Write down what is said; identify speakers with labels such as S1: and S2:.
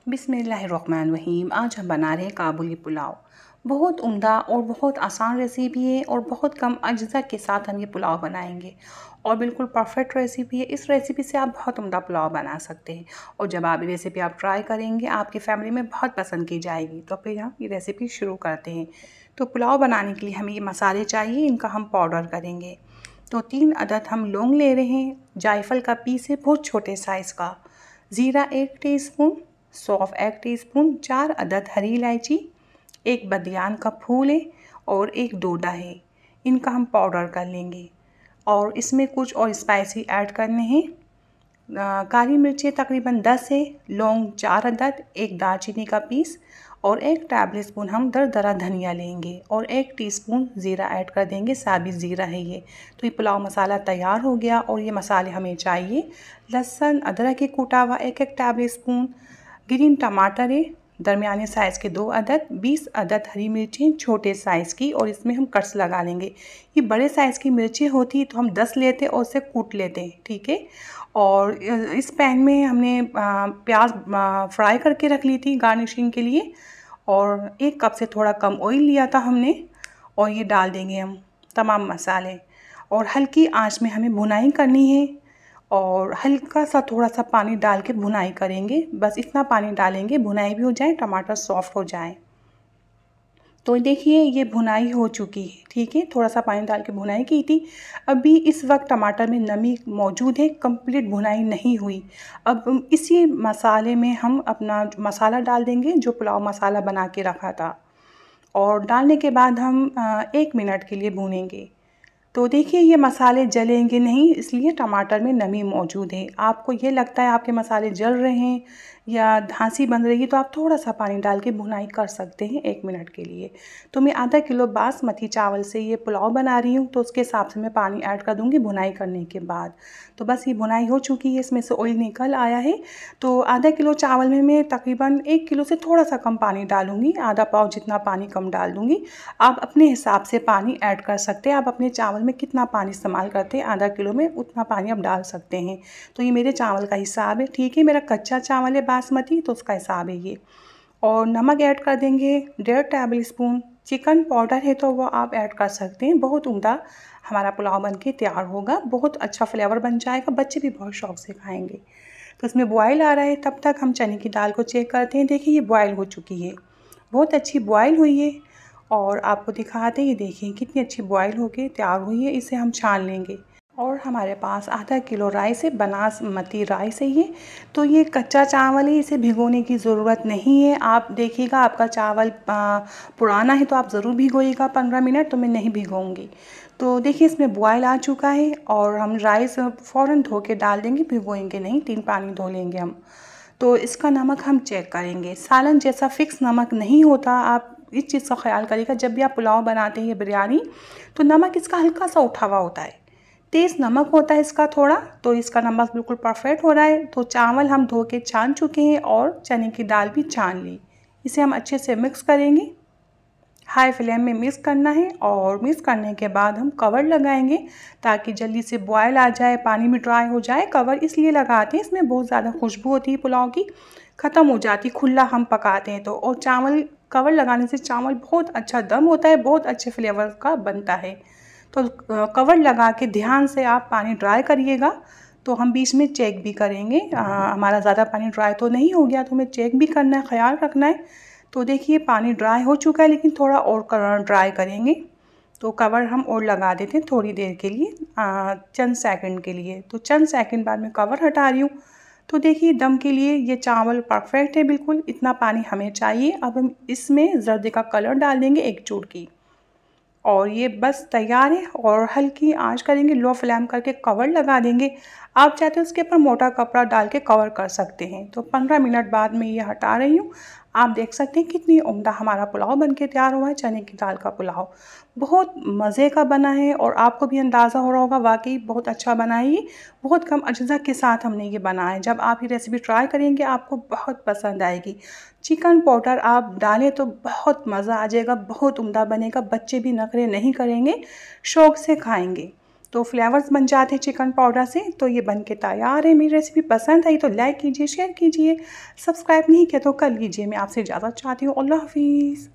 S1: बिस्मिल्लाहिर्रहमानिर्रहीम। आज हम बना रहे हैं काबुली पुलाव। बहुत उम्दा और बहुत आसान रेसिपी है और बहुत कम अज्जा के साथ हम ये पुलाव बनाएंगे और बिल्कुल परफेक्ट रेसिपी है। इस रेसिपी से आप बहुत उम्दा पुलाव बना सकते हैं और जब आप ये रेसिपी आप ट्राई करेंगे आपकी फैमिली में बहुत पसंद की जाएगी। तो फिर हम ये रेसिपी शुरू करते हैं। तो पुलाव बनाने के लिए हमें ये मसाले चाहिए, इनका हम पाउडर करेंगे। तो 3 अदद हम लौंग ले रहे हैं, जायफल का पीस है बहुत छोटे साइज़ का, ज़ीरा 1 टीस्पून, सौंफ 1 टीस्पून, 4 अदद हरी इलायची, 1 बदियान का फूल है और 1 डोडा है। इनका हम पाउडर कर लेंगे और इसमें कुछ और स्पाइसी ऐड करने हैं। काली मिर्चें तकरीबन 10 है, लौंग 4 अदद, 1 दालचीनी का पीस और 1 टेबल स्पून हम दरदरा धनिया लेंगे और 1 टीस्पून ज़ीरा ऐड कर देंगे, साबित ज़ीरा है ये। तो ये पुलाव मसाला तैयार हो गया और ये मसाले हमें चाहिए। लहसुन अदरक के कूटा हुआ 1 टेबल स्पून, ग्रीन टमाटर है दरमियाने साइज़ के 2 अदद, 20 अदद हरी मिर्चें छोटे साइज़ की और इसमें हम कट्स लगा लेंगे। ये बड़े साइज़ की मिर्चें होती तो हम 10 लेते और उसे कूट लेते, ठीक है। और इस पैन में हमने प्याज फ्राई करके रख ली थी गार्निशिंग के लिए और 1 कप से थोड़ा कम ऑयल लिया था हमने और ये डाल देंगे हम तमाम मसाले और हल्की आंच में हमें भुनाई करनी है और हल्का सा थोड़ा सा पानी डाल के भुनाई करेंगे। बस इतना पानी डालेंगे भुनाई भी हो जाए, टमाटर सॉफ्ट हो जाए। तो देखिए ये भुनाई हो चुकी है, ठीक है। थोड़ा सा पानी डाल के भुनाई की थी। अभी इस वक्त टमाटर में नमी मौजूद है, कंप्लीट भुनाई नहीं हुई। अब इसी मसाले में हम अपना मसाला डाल देंगे जो पुलाव मसाला बना के रखा था और डालने के बाद हम 1 मिनट के लिए भूनेंगे। तो देखिए ये मसाले जलेंगे नहीं, इसलिए टमाटर में नमी मौजूद है। आपको ये लगता है आपके मसाले जल रहे हैं या धांसी बन रही है तो आप थोड़ा सा पानी डाल के भुनाई कर सकते हैं 1 मिनट के लिए। तो मैं आधा किलो बासमती चावल से ये पुलाव बना रही हूँ तो उसके हिसाब से मैं पानी ऐड कर दूँगी भुनाई करने के बाद। तो बस ये भुनाई हो चुकी है, इसमें से ऑयल निकल आया है। तो आधा किलो चावल में मैं तकरीबन 1 किलो से थोड़ा सा कम पानी डालूँगी, आधा पाव जितना पानी कम डाल दूँगी। आप अपने हिसाब से पानी ऐड कर सकते हैं, आप अपने चावल में कितना पानी इस्तेमाल करते हैं आधा किलो में उतना पानी आप डाल सकते हैं। तो ये मेरे चावल का हिसाब है, ठीक है। मेरा कच्चा चावल है बासमती तो उसका हिसाब है ये। और नमक ऐड कर देंगे 1.5 टेबल स्पून। चिकन पाउडर है तो वो आप ऐड कर सकते हैं। बहुत उम्दा हमारा पुलाव बन के तैयार होगा, बहुत अच्छा फ्लेवर बन जाएगा, बच्चे भी बहुत शौक से खाएंगे। तो इसमें बॉयल आ रहा है, तब तक हम चने की दाल को चेक करते हैं। देखिए ये बॉयल हो चुकी है, बहुत अच्छी बॉयल हुई है और आपको दिखाते हैं। ये देखिए कितनी अच्छी बॉयल होके तैयार हुई है। इसे हम छान लेंगे और हमारे पास आधा किलो राइस है, बासमती राइस है ये। तो ये कच्चा चावल है, इसे भिगोने की ज़रूरत नहीं है। आप देखिएगा आपका चावल पुराना है तो आप ज़रूर भिगोइएगा 15 मिनट, तो मैं नहीं भिगोऊंगी। तो देखिए इसमें बॉयल आ चुका है और हम राइस फ़ौरन धो के डाल देंगे, भिगोएंगे नहीं, 3 पानी धो लेंगे हम। तो इसका नमक हम चेक करेंगे, सालन जैसा फ़िक्स नमक नहीं होता। आप इस चीज़ का ख्याल करिएगा जब भी आप पुलाव बनाते हैं या बिरयानी, तो नमक इसका हल्का सा उठा हुआ होता है, तेज़ नमक होता है इसका थोड़ा। तो इसका नमक बिल्कुल परफेक्ट हो रहा है। तो चावल हम धो के छान चुके हैं और चने की दाल भी छान ली। इसे हम अच्छे से मिक्स करेंगे, हाई फ्लेम में मिक्स करना है और मिक्स करने के बाद हम कवर लगाएंगे ताकि जल्दी से बॉयल आ जाए, पानी में ड्राई हो जाए। कवर इसलिए लगाते हैं, इसमें बहुत ज़्यादा खुशबू होती है पुलाव की, ख़त्म हो जाती खुला हम पकाते हैं तो। और चावल कवर लगाने से चावल बहुत अच्छा दम होता है, बहुत अच्छे फ्लेवर का बनता है। तो कवर लगा के ध्यान से आप पानी ड्राई करिएगा। तो हम बीच में चेक भी करेंगे, हमारा ज़्यादा पानी ड्राई तो नहीं हो गया, तो हमें चेक भी करना है, ख्याल रखना है। तो देखिए पानी ड्राई हो चुका है लेकिन थोड़ा और ड्राई करेंगे। तो कवर हम और लगा देते हैं थोड़ी देर के लिए, चंद सेकंड के लिए। तो चंद सेकंड बाद मैं कवर हटा रही हूँ। तो देखिए दम के लिए ये चावल परफेक्ट है, बिल्कुल इतना पानी हमें चाहिए। अब हम इसमें जर्दे का कलर डाल देंगे 1 चुटकी और ये बस तैयार है। और हल्की आंच करेंगे, लो फ्लेम करके कवर लगा देंगे। आप चाहते हो उसके ऊपर मोटा कपड़ा डाल के कवर कर सकते हैं। तो 15 मिनट बाद मैं ये हटा रही हूँ। आप देख सकते हैं कितनी उम्दा हमारा पुलाव बनके तैयार हुआ है। चने की दाल का पुलाव बहुत मज़े का बना है और आपको भी अंदाज़ा हो रहा होगा वाकई बहुत अच्छा बना है ये। बहुत कम अज्जा के साथ हमने ये बनाया है। जब आप ये रेसिपी ट्राई करेंगे आपको बहुत पसंद आएगी। चिकन पाउडर आप डालें तो बहुत मज़ा आ जाएगा, बहुत उम्दा बनेगा, बच्चे भी नखरे नहीं करेंगे, शौक़ से खाएंगे। तो फ्लेवर्स बन जाते हैं चिकन पाउडर से। तो ये बन के तैयार है। मेरी रेसिपी पसंद आई तो लाइक कीजिए, शेयर कीजिए, सब्सक्राइब नहीं किया तो कर लीजिए। मैं आपसे इजाज़त चाहती हूँ। अल्लाह हाफिज़।